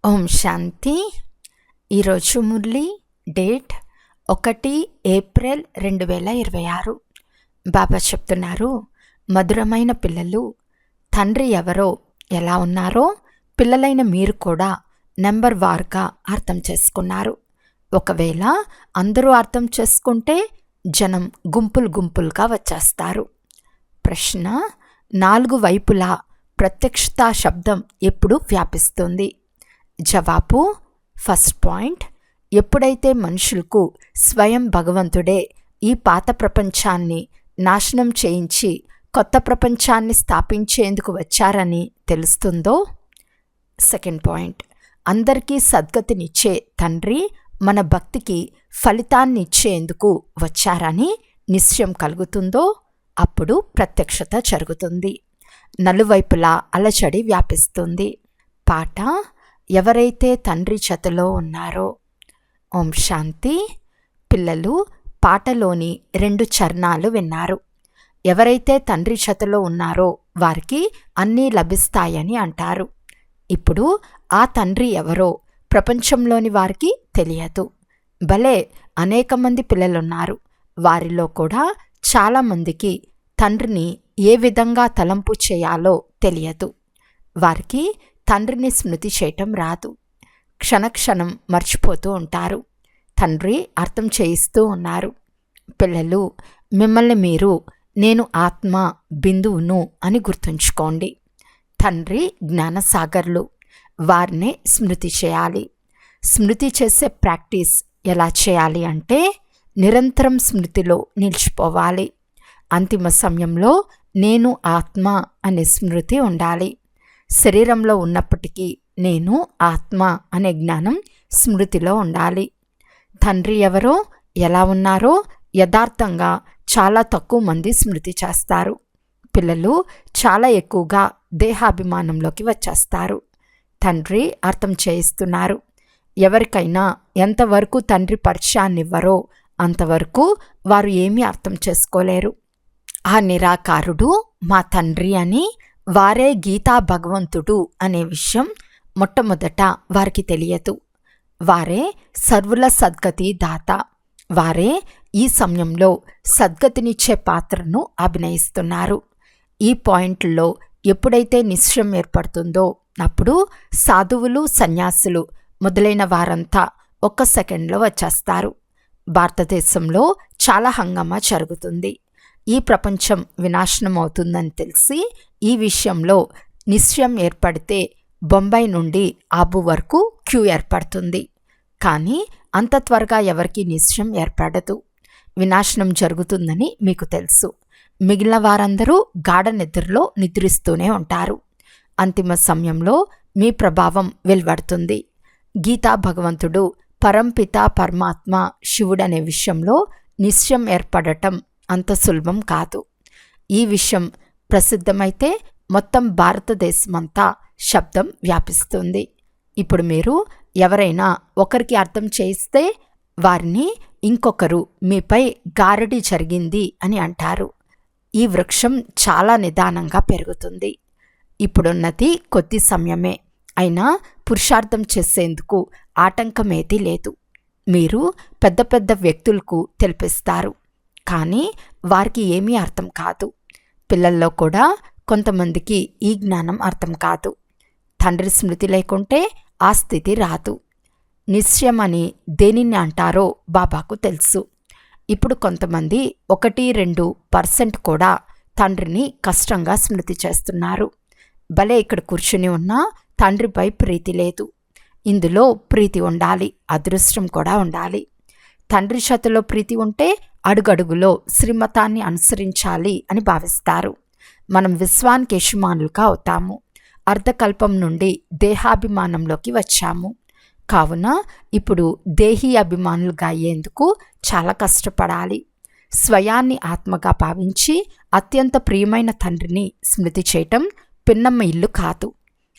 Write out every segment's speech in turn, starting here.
ఓం శాంతి. ఈరోజు Murali date 1 April 2026. బాబా చెప్తున్నారు, మధురమైన పిల్లలు, తండ్రి ఎవరో ఎలా ఉన్నారో పిల్లలైన మీరు కూడా నెంబర్ వార్గా అర్థం చేసుకున్నారు. ఒకవేళ అందరూ అర్థం చేసుకుంటే జనం గుంపులుగా వచ్చేస్తారు. ప్రశ్న: 4 వైపులా ప్రత్యక్షతా శబ్దం ఎప్పుడు వ్యాపిస్తుంది? జవాబు: ఫస్ట్ పాయింట్, ఎప్పుడైతే మనుషులకు స్వయం భగవంతుడే ఈ పాత ప్రపంచాన్ని నాశనం చేయించి కొత్త ప్రపంచాన్ని స్థాపించేందుకు వచ్చారని తెలుస్తుందో. సెకండ్ పాయింట్, అందరికీ సద్గతినిచ్చే తండ్రి మన భక్తికి ఫలితాన్ని ఇచ్చేందుకు వచ్చారని నిశ్చయం కలుగుతుందో అప్పుడు ప్రత్యక్షత జరుగుతుంది. నలువైపులా అలచడి వ్యాపిస్తుంది. పాట: ఎవరైతే తండ్రి జతలో ఉన్నారో. ఓం శాంతి. పిల్లలు పాటలోని 2 చరణాలు విన్నారు. ఎవరైతే తండ్రి జతలో ఉన్నారో వారికి అన్నీ లభిస్తాయని అంటారు. ఇప్పుడు ఆ తండ్రి ఎవరో ప్రపంచంలోని వారికి తెలియదు. భలే అనేక మంది పిల్లలున్నారు. వారిలో కూడా చాలామందికి తండ్రిని ఏ విధంగా తలంపు చేయాలో తెలియదు. వారికి తండ్రిని స్మృతి చేయటం రాదు. క్షణక్షణం మర్చిపోతూ ఉంటారు. తండ్రి అర్థం చేయిస్తూ ఉన్నారు. పిల్లలు, మిమ్మల్ని మీరు నేను ఆత్మ బిందువును అని గుర్తుంచుకోండి. తండ్రి జ్ఞానసాగర్లు, వారినే స్మృతి చేయాలి. స్మృతి చేసే ప్రాక్టీస్ ఎలా చేయాలి అంటే నిరంతరం స్మృతిలో నిలిచిపోవాలి. అంతిమ సమయంలో నేను ఆత్మ అనే స్మృతి ఉండాలి. శరీరంలో ఉన్నప్పటికీ నేను ఆత్మ అనే జ్ఞానం స్మృతిలో ఉండాలి. తండ్రి ఎవరో ఎలా ఉన్నారో యథార్థంగా చాలా తక్కువ మంది స్మృతి చేస్తారు. పిల్లలు చాలా ఎక్కువగా దేహాభిమానంలోకి వచ్చేస్తారు. తండ్రి అర్థం చేయిస్తున్నారు. ఎవరికైనా ఎంతవరకు తండ్రి పరిచయాన్ని ఇవ్వరో అంతవరకు వారు ఏమీ అర్థం చేసుకోలేరు. ఆ నిరాకారుడు మా తండ్రి అని, వారే గీతా భగవంతుడు అనే విషయం మొట్టమొదట వారికి తెలియదు. వారే సర్వుల సద్గతి దాత. వారే ఈ సమయంలో సద్గతినిచ్చే పాత్రను అభినయిస్తున్నారు. ఈ పాయింట్లో ఎప్పుడైతే నిశ్చయం ఏర్పడుతుందో అప్పుడు సాధువులు, సన్యాసులు మొదలైన వారంతా 1 సెకండ్లో వచ్చేస్తారు. భారతదేశంలో చాలా హంగామా జరుగుతుంది. ఈ ప్రపంచం వినాశనం అవుతుందని తెలిసి ఈ విషయంలో నిశ్చయం ఏర్పడితే బొంబాయి నుండి ఆబు వరకు క్యూ ఏర్పడుతుంది. కానీ అంత త్వరగా ఎవరికీ నిశ్చయం ఏర్పడదు. వినాశనం జరుగుతుందని మీకు తెలుసు. మిగిలిన వారందరూ గాఢ నిద్రలో నిద్రిస్తూనే ఉంటారు. అంతిమ సమయంలో మీ ప్రభావం వెలువడుతుంది. గీతా భగవంతుడు పరంపిత పరమాత్మ శివుడనే విషయంలో నిశ్చయం ఏర్పడటం అంత సులభం కాదు. ఈ విషయం ప్రసిద్ధమైతే మొత్తం భారతదేశమంతా శబ్దం వ్యాపిస్తుంది. ఇప్పుడు మీరు ఎవరైనా ఒకరికి అర్థం చేయిస్తే వారిని ఇంకొకరు మీపై గారడి జరిగింది అని అంటారు. ఈ వృక్షం చాలా నిదానంగా పెరుగుతుంది. ఇప్పుడున్నది కొద్ది సమయమే అయినా పురుషార్థం చేసేందుకు ఆటంకమేదీ లేదు. మీరు పెద్ద పెద్ద వ్యక్తులకు తెలిపిస్తారు, కానీ వారికి ఏమీ అర్థం కాదు. పిల్లల్లో కూడా కొంతమందికి ఈ జ్ఞానం అర్థం కాదు. తండ్రి స్మృతి లేకుంటే ఆ స్థితి రాదు. నిశ్చయం అని దేనిని అంటారో బాబాకు తెలుసు. ఇప్పుడు కొంతమంది 1-2% కూడా తండ్రిని కష్టంగా స్మృతి చేస్తున్నారు. భలే ఇక్కడ కూర్చుని ఉన్నా తండ్రిపై ప్రీతి లేదు. ఇందులో ప్రీతి ఉండాలి, అదృష్టం కూడా ఉండాలి. తండ్రి చేతిలో ప్రీతి ఉంటే అడుగడుగులో శ్రీమతాన్ని అనుసరించాలి అని భావిస్తారు. మనం విశ్వానికి యజమానులుగా అవుతాము. అర్ధకల్పం నుండి దేహాభిమానంలోకి వచ్చాము. కావున ఇప్పుడు దేహీ అభిమానులుగా అయ్యేందుకు చాలా కష్టపడాలి. స్వయాన్ని ఆత్మగా భావించి అత్యంత ప్రియమైన తండ్రిని స్మృతి చేయటం పిన్నమ్మ ఇల్లు కాదు.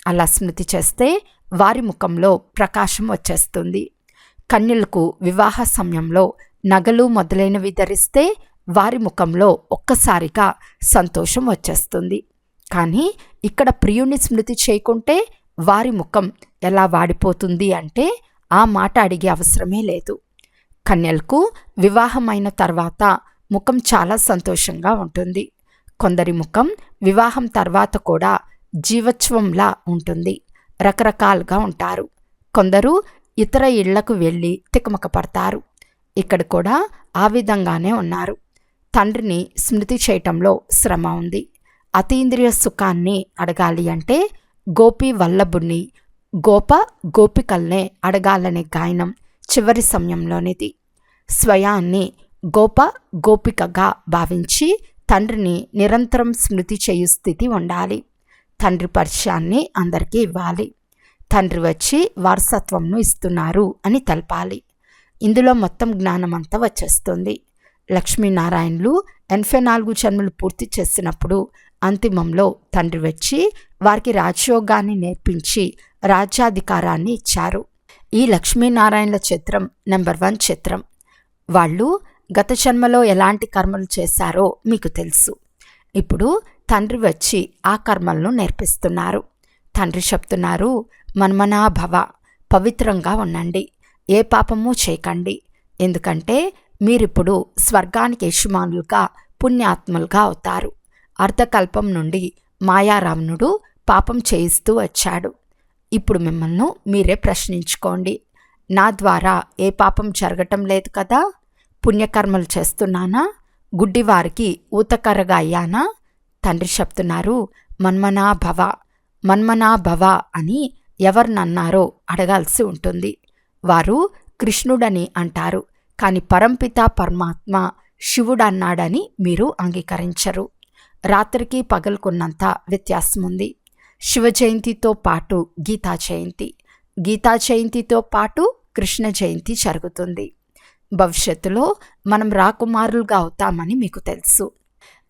అలా స్మృతి చేస్తే వారి ముఖంలో ప్రకాశం వచ్చేస్తుంది. కన్యలకు వివాహ సమయంలో నగలు మొదలైనవి ధరిస్తే వారి ముఖంలో ఒక్కసారిగా సంతోషం వచ్చేస్తుంది. కానీ ఇక్కడ ప్రియుని స్మృతి చేయకుంటే వారి ముఖం ఎలా వాడిపోతుంది అంటే ఆ మాట అడిగే అవసరమే లేదు. కన్యలకు వివాహమైన తర్వాత ముఖం చాలా సంతోషంగా ఉంటుంది. కొందరి ముఖం వివాహం తర్వాత కూడా జీవోత్సవంలా ఉంటుంది. రకరకాలుగా ఉంటారు. కొందరు ఇతర ఇళ్లకు వెళ్ళి తికమక పడతారు. ఇక్కడ కూడా ఆ విధంగానే ఉన్నారు. తండ్రిని స్మృతి చేయటంలో శ్రమ ఉంది. అతీంద్రియ సుఖాన్ని అడగాలి అంటే గోపి వల్లభుణ్ణి, గోపికల్నే అడగాలనే గాయనం చివరి సమయంలోనిది. స్వయాన్ని గోపికగా భావించి తండ్రిని నిరంతరం స్మృతి చేయు స్థితి ఉండాలి. తండ్రి పరిచయాన్ని అందరికీ ఇవ్వాలి. తండ్రి వచ్చి వారసత్వంను ఇస్తున్నారు అని తెలపాలి. ఇందులో మొత్తం జ్ఞానమంతా వచ్చేస్తుంది. లక్ష్మీనారాయణులు 84 జన్మలు పూర్తి చేసినప్పుడు అంతిమంలో తండ్రి వచ్చి వారికి రాజయోగాన్ని నేర్పించి రాజ్యాధికారాన్ని ఇచ్చారు. ఈ లక్ష్మీనారాయణుల చిత్రం నెంబర్ 1 చిత్రం. వాళ్ళు గత జన్మలో ఎలాంటి కర్మలు చేశారో మీకు తెలుసు. ఇప్పుడు తండ్రి వచ్చి ఆ కర్మలను నేర్పిస్తున్నారు. తండ్రి చెప్తున్నారు, మన్మనాభవ, పవిత్రంగా ఉండండి, ఏ పాపము చేయకండి. ఎందుకంటే మీరిప్పుడు స్వర్గానికి యజమానులుగా పుణ్యాత్ములుగా అవుతారు. అర్ధకల్పం నుండి మాయారావణుడు పాపం చేయిస్తూ వచ్చాడు. ఇప్పుడు మిమ్మల్ని మీరే ప్రశ్నించుకోండి, నా ద్వారా ఏ పాపం జరగటం లేదు కదా? పుణ్యకర్మలు చేస్తున్నానా? గుడ్డివారికి ఊతకర్రగా అయ్యానా? తండ్రి చెప్తున్నారు, మన్మనాభవ అని ఎవరినన్నారో అడగాల్సి ఉంటుంది. వారు కృష్ణుడని అంటారు, కానీ పరంపిత పరమాత్మ శివుడన్నాడని మీరు అంగీకరించరు. రాత్రికి పగలుకున్నంత వ్యత్యాసం ఉంది. శివ జయంతితో పాటు గీతా జయంతి, గీతా జయంతితో పాటు కృష్ణ జయంతి జరుగుతుంది. భవిష్యత్తులో మనం రాకుమారులుగా అవుతామని మీకు తెలుసు.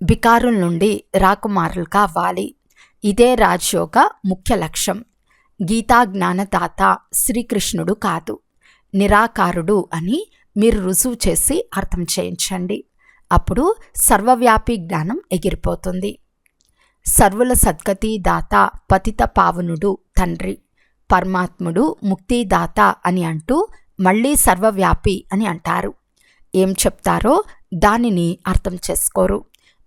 బికారుల నుండి రాకుమారులుగా అవ్వాలి. ఇదే రాజయోగ ముఖ్య లక్ష్యం. గీతా జ్ఞానదాత శ్రీకృష్ణుడు కాదు, నిరాకారుడు అని మీరు రుజువు చేసి అర్థం చేయించండి. అప్పుడు సర్వవ్యాపి జ్ఞానం ఎగిరిపోతుంది. సర్వుల సద్గతిదాత పతిత పావనుడు తండ్రి, పరమాత్ముడు ముక్తిదాత అని అంటూ మళ్ళీ సర్వవ్యాపి అని అంటారు. ఏం చెప్తారో దానిని అర్థం చేసుకోరు.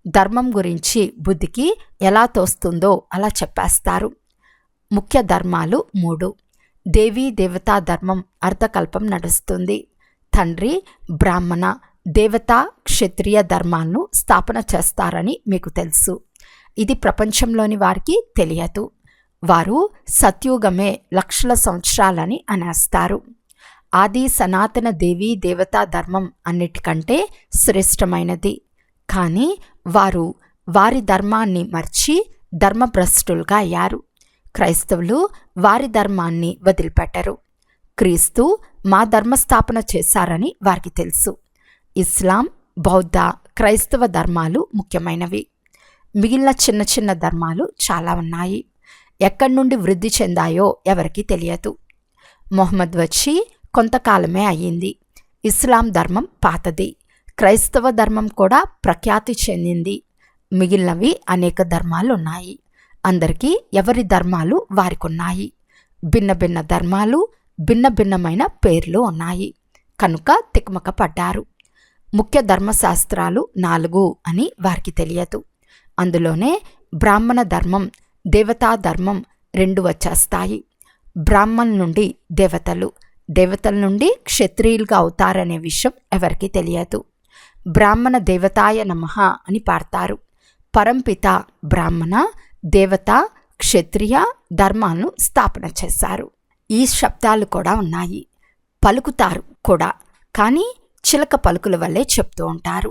ధర్మం గురించి బుద్ధికి ఎలా తోస్తుందో అలా చెప్పేస్తారు. ముఖ్య ధర్మాలు 3. దేవీ దేవతా ధర్మం అర్ధకల్పం నడుస్తుంది. తండ్రి బ్రాహ్మణ, దేవతా, క్షత్రియ ధర్మాలను స్థాపన చేస్తారని మీకు తెలుసు. ఇది ప్రపంచంలోని వారికి తెలియదు. వారు సత్యుగమే లక్షల సంవత్సరాలని అనేస్తారు. ఆది సనాతన దేవీ దేవతా ధర్మం అన్నిటికంటే శ్రేష్టమైనది. కానీ వారు వారి ధర్మాన్ని మర్చి ధర్మభ్రష్టులుగా అయ్యారు. క్రైస్తవులు వారి ధర్మాన్ని వదిలిపెట్టరు. క్రీస్తు మా ధర్మస్థాపన చేశారని వారికి తెలుసు. ఇస్లాం, బౌద్ధ, క్రైస్తవ ధర్మాలు ముఖ్యమైనవి. మిగిలిన చిన్న చిన్న ధర్మాలు చాలా ఉన్నాయి. ఎక్కడి నుండి వృద్ధి చెందాయో ఎవరికి తెలియదు. మొహమ్మద్ వచ్చి కొంతకాలమే అయ్యింది. ఇస్లాం ధర్మం పాతది. క్రైస్తవ ధర్మం కూడా ప్రఖ్యాతి చెందింది. మిగిలినవి అనేక ధర్మాలు ఉన్నాయి. అందరికీ ఎవరి ధర్మాలు వారికున్నాయి. భిన్న భిన్న ధర్మాలు, భిన్న భిన్నమైన పేర్లు ఉన్నాయి. కనుక తికమక పడ్డారు. ముఖ్య ధర్మశాస్త్రాలు 4 అని వారికి తెలియదు. అందులోనే బ్రాహ్మణ ధర్మం, దేవతా ధర్మం 2 వచ్చేస్తాయి. బ్రాహ్మణ్ నుండి దేవతలు, దేవతల నుండి క్షత్రియులుగా అవుతారనే విషయం ఎవరికి తెలియదు. బ్రాహ్మణ దేవతాయ నమః అని పాడతారు. పరంపిత బ్రాహ్మణ, దేవత, క్షత్రియ ధర్మాలను స్థాపన చేశారు. ఈ శబ్దాలు కూడా ఉన్నాయి. పలుకుతారు కూడా, కానీ చిలక పలుకుల వల్లే చెప్తూ ఉంటారు.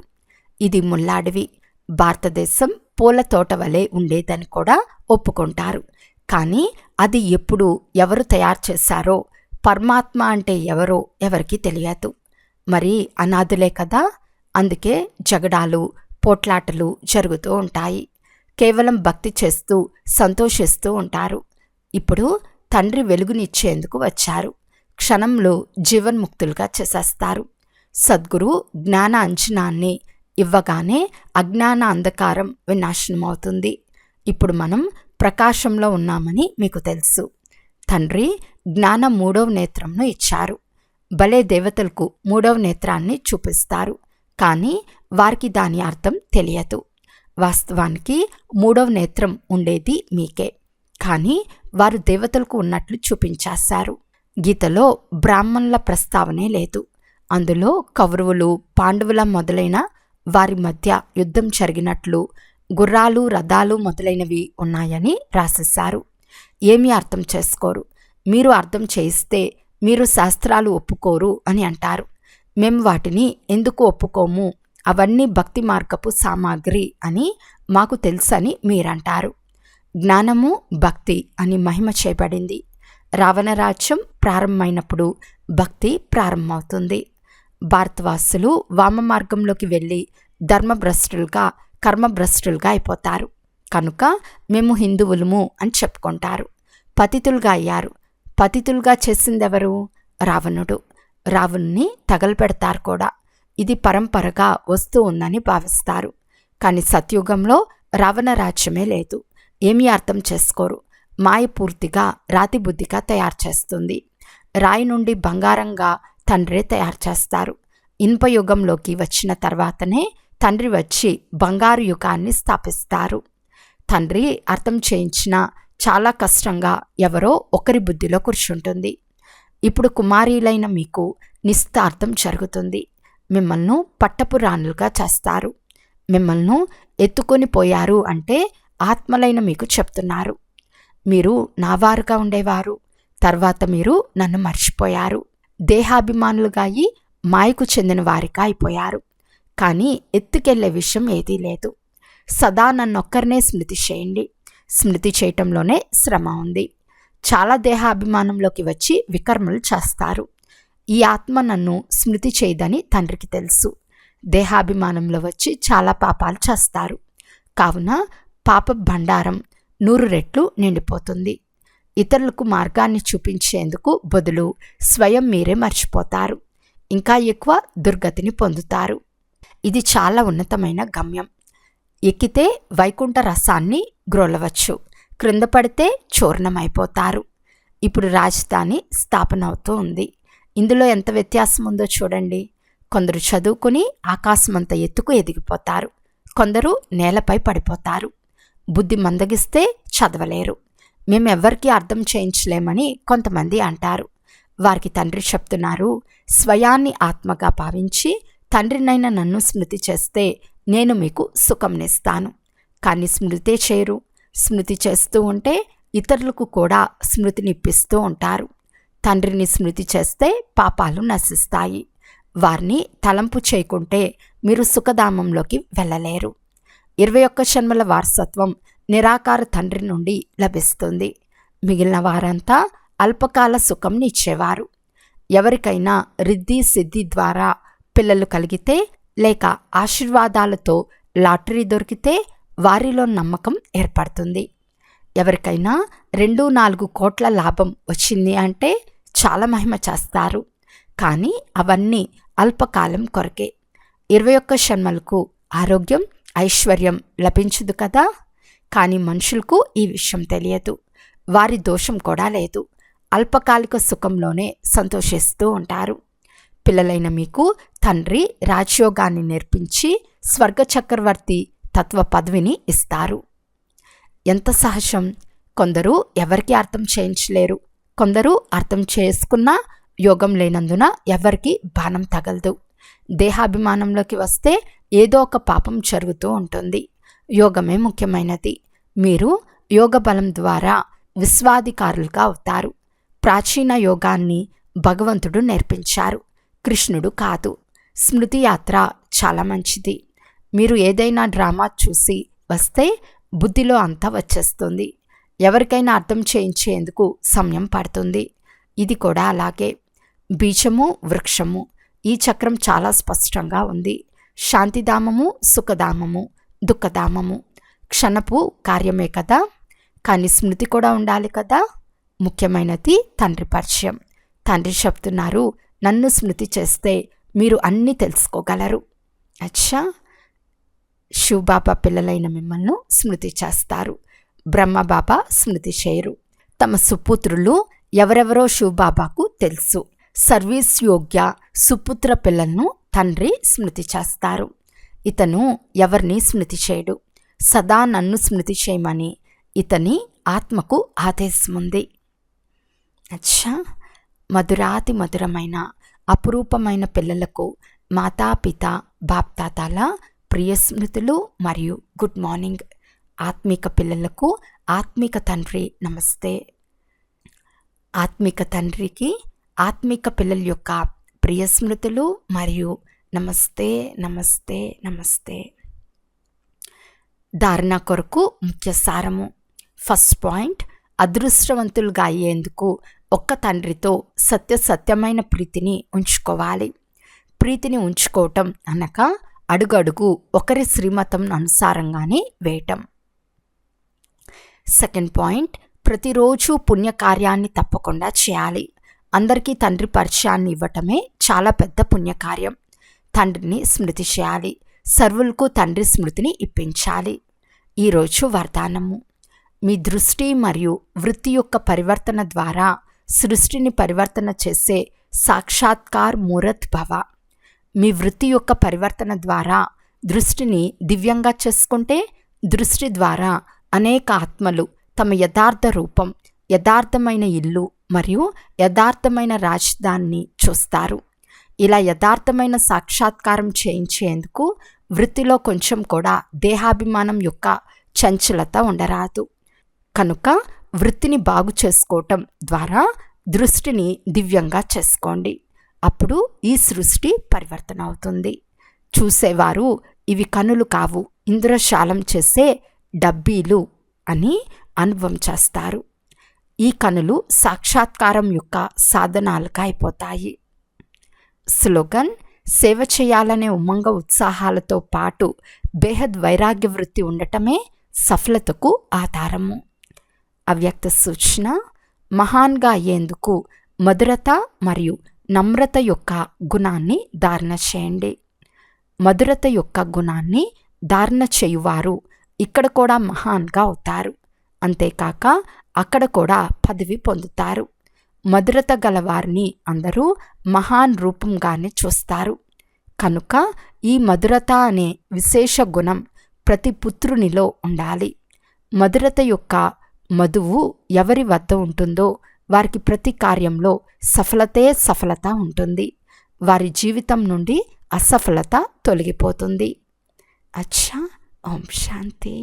ఇది ముల్లాడివి. భారతదేశం పూల తోట వలె ఉండేదని కూడా ఒప్పుకుంటారు. కానీ అది ఎప్పుడు ఎవరు తయారు చేశారో, పరమాత్మ అంటే ఎవరో ఎవరికి తెలియదు. మరి అనాథులే కదా, అందుకే జగడాలు, పోట్లాటలు జరుగుతూ ఉంటాయి. కేవలం భక్తి చేస్తూ సంతోషిస్తూ ఉంటారు. ఇప్పుడు తండ్రి వెలుగునిచ్చేందుకు వచ్చారు. క్షణంలో జీవన్ముక్తులుగా చేసేస్తారు. సద్గురు జ్ఞాన అంజనాన్ని ఇవ్వగానే అజ్ఞాన అంధకారం వినాశనమవుతుంది. ఇప్పుడు మనం ప్రకాశంలో ఉన్నామని మీకు తెలుసు. తండ్రి జ్ఞానం 3వ నేత్రంను ఇచ్చారు. భలే దేవతలకు 3వ నేత్రాన్ని చూపిస్తారు, కానీ వారికి దాని అర్థం తెలియదు. వాస్తవానికి 3వ నేత్రం ఉండేది మీకే, కానీ వారు దేవతలకు ఉన్నట్లు చూపించేశారు. గీతలో బ్రాహ్మణుల ప్రస్తావనే లేదు. అందులో కౌరవులు, పాండవుల మొదలైన వారి మధ్య యుద్ధం జరిగినట్లు, గుర్రాలు, రథాలు మొదలైనవి ఉన్నాయని రాసేశారు. ఏమీ అర్థం చేసుకోరు. మీరు అర్థం చేయిస్తే మీరు శాస్త్రాలు ఒప్పుకోరు అని అంటారు. మేము వాటిని ఎందుకు ఒప్పుకోము, అవన్నీ భక్తి మార్గపు సామాగ్రి అని మాకు తెలుసని మీరంటారు. జ్ఞానము భక్తి అని మహిమ చేయబడింది. రావణ రాజ్యం ప్రారంభమైనప్పుడు భక్తి ప్రారంభమవుతుంది. భారతవాసులు వామ మార్గంలోకి వెళ్ళి ధర్మభ్రష్టులుగా, కర్మభ్రష్టులుగా అయిపోతారు. కనుక మేము హిందువులము అని చెప్పుకుంటారు. పతితులుగా అయ్యారు. పతితులుగా చేసిందెవరు? రావణుడు. రావణుని తగలపెడతారు కూడా. ఇది పరంపరగా వస్తూ ఉందని భావిస్తారు. కానీ సత్యుగంలో రావణ రాజ్యమే లేదు. ఏమీ అర్థం చేసుకోరు. మాయ పూర్తిగా రాతి బుద్ధిగా తయారు చేస్తుంది. రాయి నుండి బంగారంగా తండ్రే తయారు చేస్తారు. ఇనుప యుగంలోకి వచ్చిన తర్వాతనే తండ్రి వచ్చి బంగారు యుగాన్ని స్థాపిస్తారు. తండ్రి అర్థం చేయించిన చాలా కష్టంగా ఎవరో ఒకరి బుద్ధిలో కూర్చుంటుంది. ఇప్పుడు కుమారీలైన మీకు నిస్తార్థం జరుగుతుంది. మిమ్మల్ని పట్టపు రాణులుగా చేస్తారు. మిమ్మల్ని ఎత్తుకొని పోయారు అంటే ఆత్మలైన మీకు చెప్తున్నారు. మీరు నావారుగా ఉండేవారు, తర్వాత మీరు నన్ను మర్చిపోయారు. దేహాభిమానులుగా అయి మాయకు చెందిన వారిగా అయిపోయారు. కానీ ఎత్తుకెళ్లే విషయం ఏదీ లేదు. సదా నన్నొక్కరినే స్మృతి చేయండి. స్మృతి చేయటంలోనే శ్రమ ఉంది. చాలా దేహాభిమానంలోకి వచ్చి వికర్మలు చేస్తారు. ఈ ఆత్మ నన్ను స్మృతి చేయదని తండ్రికి తెలుసు. దేహాభిమానంలో వచ్చి చాలా పాపాలు చేస్తారు. కావున పాప భండారం 100 రెట్లు నిండిపోతుంది. ఇతరులకు మార్గాన్ని చూపించేందుకు బదులు స్వయం మీరే మర్చిపోతారు. ఇంకా ఎక్కువ దుర్గతిని పొందుతారు. ఇది చాలా ఉన్నతమైన గమ్యం. ఎక్కితే వైకుంఠ రసాన్ని గ్రోలవచ్చు, క్రింద పడితే చూర్ణమైపోతారు. ఇప్పుడు రాజధాని స్థాపన అవుతూ ఉంది. ఇందులో ఎంత వ్యత్యాసం ఉందో చూడండి. కొందరు చదువుకుని ఆకాశమంత ఎత్తుకు ఎదిగిపోతారు. కొందరు నేలపై పడిపోతారు. బుద్ధి మందగిస్తే చదవలేరు. మేమెవ్వరికీ అర్థం చేయించలేమని కొంతమంది అంటారు. వారికి తండ్రి చెప్తున్నారు, స్వయాన్ని ఆత్మగా భావించి తండ్రినైన నన్ను స్మృతి చేస్తే నేను మీకు సుఖంనిస్తాను. కానీ స్మృతే చేయరు. స్మృతి చేస్తూ ఉంటే ఇతరులకు కూడా స్మృతినిప్పిస్తూ ఉంటారు. తండ్రిని స్మృతి చేస్తే పాపాలు నశిస్తాయి. వారిని తలంపు చేయకుంటే మీరు సుఖధామంలోకి వెళ్ళలేరు. 21 జన్మల వారసత్వం నిరాకార తండ్రి నుండి లభిస్తుంది. మిగిలిన వారంతా అల్పకాల సుఖంని ఇచ్చేవారు. ఎవరికైనా రిద్ధి సిద్ధి ద్వారా పిల్లలు కలిగితే లేక ఆశీర్వాదాలతో లాటరీ దొరికితే వారిలో నమ్మకం ఏర్పడుతుంది. ఎవరికైనా 2-4 కోట్ల లాభం వచ్చింది అంటే చాలా మహిమ చేస్తారు. కానీ అవన్నీ అల్పకాలం కొరకే. 21 జన్మలకు ఆరోగ్యం, ఐశ్వర్యం లభించదు కదా. కానీ మనుషులకు ఈ విషయం తెలియదు. వారి దోషం కూడా లేదు. అల్పకాలిక సుఖంలోనే సంతోషిస్తూ ఉంటారు. పిల్లలైన మీకు తండ్రి రాజయోగాన్ని నేర్పించి స్వర్గ చక్రవర్తి తత్వ పదవిని ఇస్తారు. ఎంత సహజం. కొందరు ఎవరికి అర్థం చేయించలేరు. కొందరు అర్థం చేసుకున్నా యోగం లేనందున ఎవరికి బాణం తగలదు. దేహాభిమానంలోకి వస్తే ఏదో ఒక పాపం జరుగుతూ ఉంటుంది. యోగమే ముఖ్యమైనది. మీరు యోగ బలం ద్వారా విశ్వాధికారులుగా అవుతారు. ప్రాచీన యోగాన్ని భగవంతుడు నేర్పించారు, కృష్ణుడు కాదు. స్మృతి యాత్ర చాలా మంచిది. మీరు ఏదైనా డ్రామా చూసి వస్తే బుద్ధిలో అంతా వచ్చేస్తుంది. ఎవరికైనా అర్థం చేయించేందుకు సమయం పడుతుంది. ఇది కూడా అలాగే. బీజము, వృక్షము, ఈ చక్రం చాలా స్పష్టంగా ఉంది. శాంతిధామము, సుఖధామము, దుఃఖధామము క్షణపు కార్యమే కదా. కానీ స్మృతి కూడా ఉండాలి కదా. ముఖ్యమైనది తండ్రి పరిచయం. తండ్రి చెప్తున్నారు, నన్ను స్మృతి చేస్తే మీరు అన్నీ తెలుసుకోగలరు. అచ్చా, శివబాబా పిల్లలైన మిమ్మల్ని స్మృతి చేస్తారు. బ్రహ్మబాబా స్మృతి చేయరు. తమ సుపుత్రులు ఎవరెవరో శివబాబాకు తెలుసు. సర్వీస్ యోగ్య సుపుత్ర పిల్లలను తండ్రి స్మృతి చేస్తారు. ఇతను ఎవరిని స్మృతి చేయడు. సదా నన్ను స్మృతి చేయమని ఇతని ఆత్మకు ఆదేశముంది. అచ్చా, మధురాతి మధురమైన అపురూపమైన పిల్లలకు మాతాపిత బాప్తాతాల ప్రియ స్మృతులు మరియు గుడ్ మార్నింగ్. ఆత్మిక పిల్లలకు ఆత్మిక తండ్రి నమస్తే. ఆత్మిక తండ్రికి ఆత్మిక పిల్లల యొక్క ప్రియ స్మృతులు మరియు నమస్తే నమస్తే నమస్తే. ధారణ కొరకు ముఖ్య సారము. ఫస్ట్ పాయింట్, అదృష్టవంతులుగా అయ్యేందుకు ఒక్క తండ్రితో సత్యమైన ప్రీతిని ఉంచుకోవాలి. ప్రీతిని ఉంచుకోవటం అనగా అడుగడుగు ఒకరి శ్రీమతం అనుసారంగానే వేయటం. సెకండ్ పాయింట్, ప్రతిరోజు పుణ్యకార్యాన్ని తప్పకుండా చేయాలి. అందరికీ తండ్రి పరిచయాన్ని ఇవ్వటమే చాలా పెద్ద పుణ్యకార్యం. తండ్రిని స్మృతి చేయాలి. సర్వులకు తండ్రి స్మృతిని ఇప్పించాలి. ఈరోజు వరదానము. మీ దృష్టి మరియు వృత్తి యొక్క పరివర్తన ద్వారా సృష్టిని పరివర్తన చేసే సాక్షాత్కార్ మూరత్ భవ. మీ వృత్తి యొక్క పరివర్తన ద్వారా దృష్టిని దివ్యంగా చేసుకుంటే దృష్టి ద్వారా అనేక ఆత్మలు తమ యథార్థ రూపం, యథార్థమైన ఇల్లు మరియు యథార్థమైన రాజధానిని చూస్తారు. ఇలా యథార్థమైన సాక్షాత్కారం చేయించేందుకు వృత్తిలో కొంచెం కూడా దేహాభిమానం యొక్క చంచలత ఉండరాదు. కనుక వృత్తిని బాగు చేసుకోవటం ద్వారా దృష్టిని దివ్యంగా చేసుకోండి. అప్పుడు ఈ సృష్టి పరివర్తన అవుతుంది. చూసేవారు ఇవి కనులు కావు, ఇంద్రశాలం చేసే డబ్బీలు అని అనుభవం చేస్తారు. ఈ కనులు సాక్షాత్కారం యొక్క సాధనాలుగా అయిపోతాయి. స్లోగన్. సేవ చేయాలనే ఉమంగ ఉత్సాహాలతో పాటు బేహద్ వైరాగ్య వృత్తి ఉండటమే సఫలతకు ఆధారము. అవ్యక్త సూచన. మహాన్గా అయ్యేందుకు మధురత మరియు నమ్రత యొక్క గుణాన్ని ధారణ చేయండి. మధురత యొక్క గుణాన్ని ధారణ చేయువారు ఇక్కడ కూడా మహాన్గా అవుతారు. అంతేకాక అక్కడ కూడా పదవి పొందుతారు. మధురత గలవారిని అందరూ మహాన్ రూపంగానే చూస్తారు. కనుక ఈ మధురత అనే విశేష గుణం ప్రతి పుత్రునిలో ఉండాలి. మధురత యొక్క మధువు ఎవరి వద్ద ఉంటుందో వారికి ప్రతి కార్యంలో సఫలత ఉంటుంది. వారి జీవితం నుండి అసఫలత తొలగిపోతుంది. అచ్చా, ఓం శాంతి.